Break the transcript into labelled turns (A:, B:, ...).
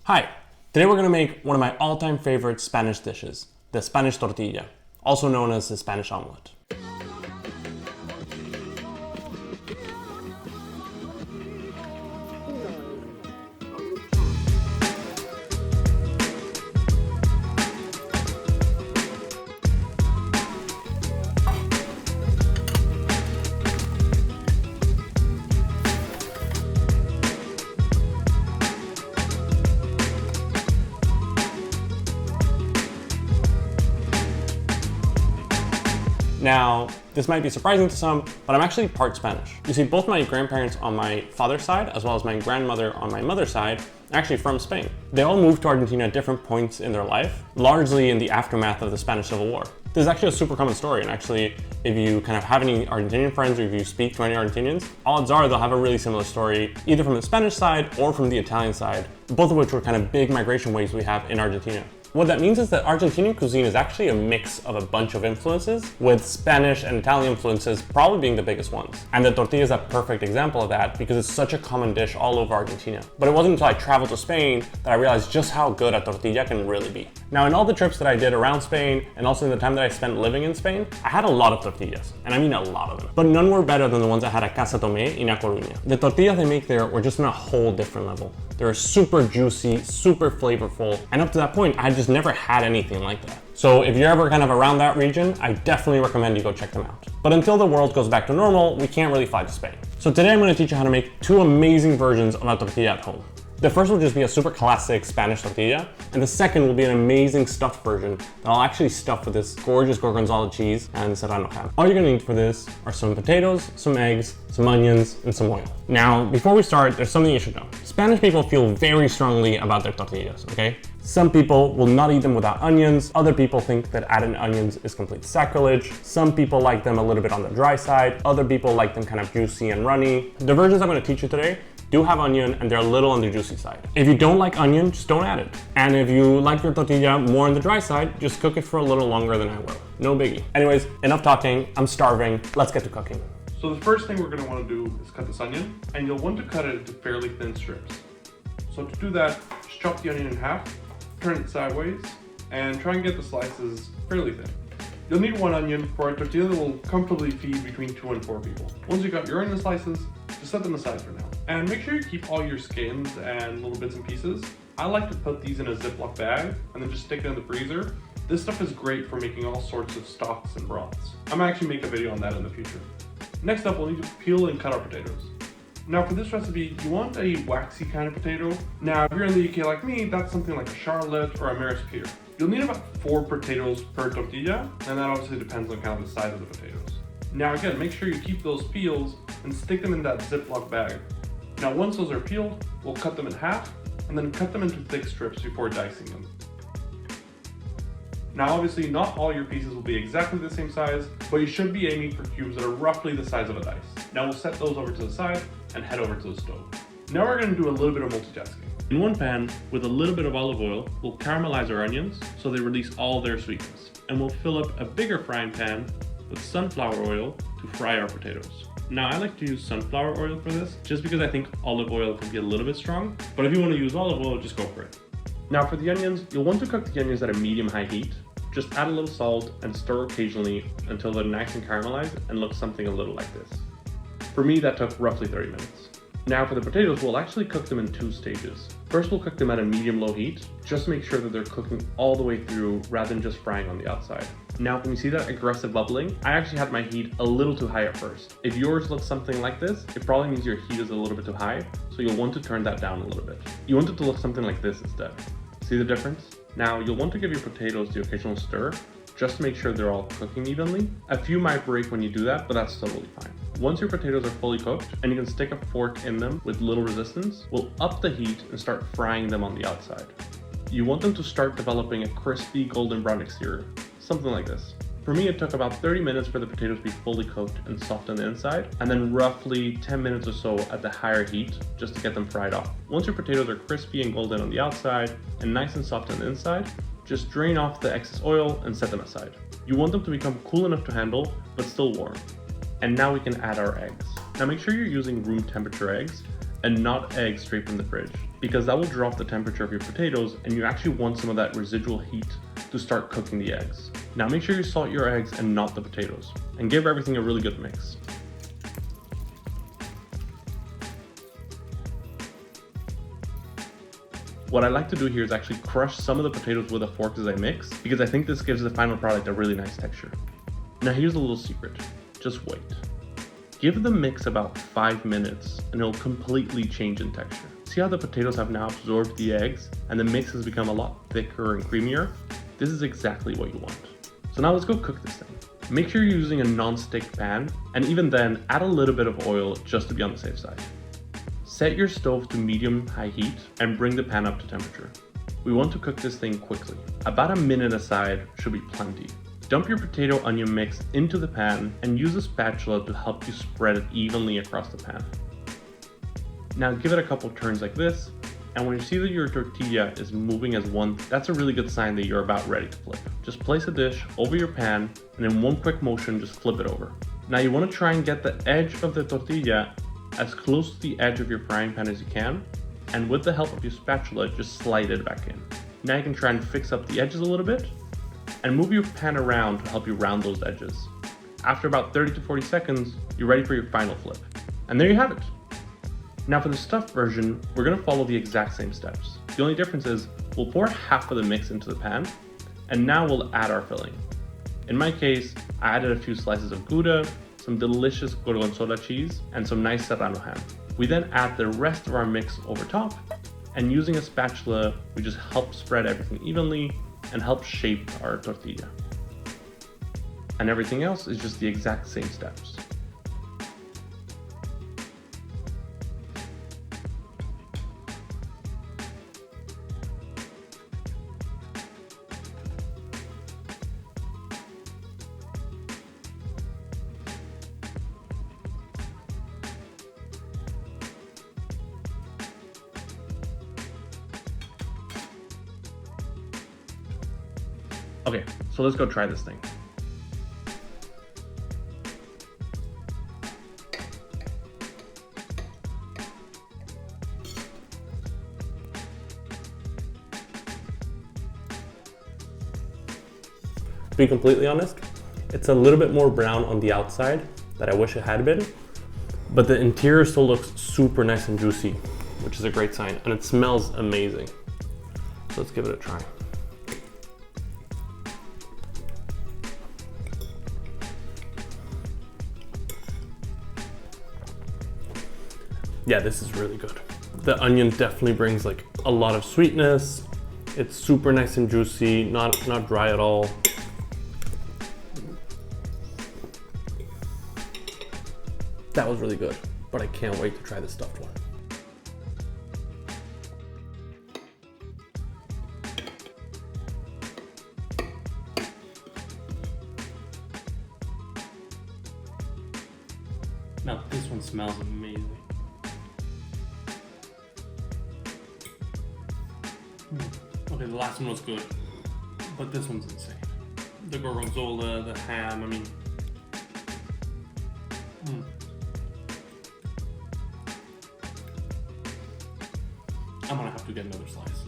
A: Hi, today we're going to make one of my all-time favorite Spanish dishes, the Spanish tortilla, also known as the Spanish omelette. Now, this might be surprising to some, but I'm actually part Spanish. You see, both my grandparents on my father's side, as well as my grandmother on my mother's side, are actually from Spain. They all moved to Argentina at different points in their life, largely in the aftermath of the Spanish Civil War. This is actually a super common story, and actually, if you kind of have any Argentinian friends or if you speak to any Argentinians, odds are they'll have a really similar story, either from the Spanish side or from the Italian side, both of which were kind of big migration waves we have in Argentina. What that means is that Argentinian cuisine is actually a mix of a bunch of influences, with Spanish and Italian influences probably being the biggest ones. And the tortilla is a perfect example of that because it's such a common dish all over Argentina. But it wasn't until I traveled to Spain that I realized just how good a tortilla can really be. Now, in all the trips that I did around Spain, and also in the time that I spent living in Spain, I had a lot of tortillas, and I mean a lot of them. But none were better than the ones I had at Casa Tomé in A Coruña. The tortillas they make there were just on a whole different level. They were super juicy, super flavorful, and up to that point, I had just never had anything like that. So if you're ever kind of around that region, I definitely recommend you go check them out. But until the world goes back to normal, we can't really fly to Spain. So today I'm going to teach you how to make two amazing versions of a tortilla at home. The first will just be a super classic Spanish tortilla, and the second will be an amazing stuffed version that I'll actually stuff with this gorgeous gorgonzola cheese and serrano ham. All you're gonna need for this are some potatoes, some eggs, some onions, and some oil. Now, before we start, there's something you should know. Spanish people feel very strongly about their tortillas, okay? Some people will not eat them without onions. Other people think that adding onions is complete sacrilege. Some people like them a little bit on the dry side. Other people like them kind of juicy and runny. The versions I'm gonna teach you today do have onion, and they're a little on the juicy side. If you don't like onion, just don't add it. And if you like your tortilla more on the dry side, just cook it for a little longer than I will. No biggie. Anyways, enough talking. I'm starving. Let's get to cooking.
B: So the first thing we're going to want to do is cut this onion, and you'll want to cut it into fairly thin strips. So to do that, just chop the onion in half, turn it sideways, and try and get the slices fairly thin. You'll need one onion for a tortilla that will comfortably feed between 2 and 4 people. Once you got your onion slices, just set them aside for now. And make sure you keep all your skins and little bits and pieces. I like to put these in a Ziploc bag and then just stick it in the freezer. This stuff is great for making all sorts of stocks and broths. I'm gonna actually make a video on that in the future. Next up, we'll need to peel and cut our potatoes. Now for this recipe, you want a waxy kind of potato. Now if you're in the UK like me, that's something like a Charlotte or a Maris Pear. You'll need about 4 potatoes per tortilla, and that obviously depends on kind of the size of the potatoes. Now again, make sure you keep those peels and stick them in that Ziploc bag. Now once those are peeled, we'll cut them in half and then cut them into thick strips before dicing them. Now obviously not all your pieces will be exactly the same size, but you should be aiming for cubes that are roughly the size of a dice. Now we'll set those over to the side and head over to the stove. Now we're going to do a little bit of multitasking. In one pan, with a little bit of olive oil, we'll caramelize our onions so they release all their sweetness. And we'll fill up a bigger frying pan with sunflower oil to fry our potatoes. Now I like to use sunflower oil for this, just because I think olive oil can be a little bit strong, but if you want to use olive oil, just go for it. Now for the onions, you'll want to cook the onions at a medium-high heat. Just add a little salt and stir occasionally until they're nice and caramelized and look something a little like this. For me, that took roughly 30 minutes. Now for the potatoes, we'll actually cook them in 2 stages. First, we'll cook them at a medium-low heat, just to make sure that they're cooking all the way through rather than just frying on the outside. Now, when you see that aggressive bubbling, I actually had my heat a little too high at first. If yours looks something like this, it probably means your heat is a little bit too high, so you'll want to turn that down a little bit. You want it to look something like this instead. See the difference? Now, you'll want to give your potatoes the occasional stir, just to make sure they're all cooking evenly. A few might break when you do that, but that's totally fine. Once your potatoes are fully cooked and you can stick a fork in them with little resistance, we'll up the heat and start frying them on the outside. You want them to start developing a crispy golden brown exterior, something like this. For me, it took about 30 minutes for the potatoes to be fully cooked and soft on the inside, and then roughly 10 minutes or so at the higher heat just to get them fried off. Once your potatoes are crispy and golden on the outside and nice and soft on the inside, just drain off the excess oil and set them aside. You want them to become cool enough to handle, but still warm. And now we can add our eggs. Now make sure you're using room temperature eggs and not eggs straight from the fridge, because that will drop the temperature of your potatoes and you actually want some of that residual heat to start cooking the eggs. Now make sure you salt your eggs and not the potatoes, and give everything a really good mix. What I like to do here is actually crush some of the potatoes with a fork as I mix, because I think this gives the final product a really nice texture. Now here's a little secret, just wait. Give the mix about 5 minutes and it'll completely change in texture. See how the potatoes have now absorbed the eggs and the mix has become a lot thicker and creamier? This is exactly what you want. So now let's go cook this thing. Make sure you're using a non-stick pan, and even then add a little bit of oil just to be on the safe side. Set your stove to medium-high heat and bring the pan up to temperature. We want to cook this thing quickly. About a minute aside should be plenty. Dump your potato onion mix into the pan and use a spatula to help you spread it evenly across the pan. Now give it a couple turns like this, and when you see that your tortilla is moving as one, that's a really good sign that you're about ready to flip. Just place a dish over your pan and in one quick motion just flip it over. Now you want to try and get the edge of the tortilla as close to the edge of your frying pan as you can, and with the help of your spatula just slide it back in. Now you can try and fix up the edges a little bit and move your pan around to help you round those edges. After about 30 to 40 seconds, you're ready for your final flip. And there you have it. Now for the stuffed version, we're going to follow the exact same steps. The only difference is we'll pour half of the mix into the pan, and now we'll add our filling. In my case, I added a few slices of Gouda, some delicious gorgonzola cheese, and some nice serrano ham. We then add the rest of our mix over top, and using a spatula, we just help spread everything evenly and help shape our tortilla. And everything else is just the exact same steps. Okay, so let's go try this thing.
A: To be completely honest, it's a little bit more brown on the outside that I wish it had been, but the interior still looks super nice and juicy, which is a great sign, and it smells amazing. So let's give it a try. Yeah, this is really good. The onion definitely brings like a lot of sweetness. It's super nice and juicy, not dry at all. That was really good, but I can't wait to try the stuffed one. Now this one smells amazing. Okay, the last one was good, but this one's insane. The gorgonzola, the ham, I mean, I'm gonna have to get another slice.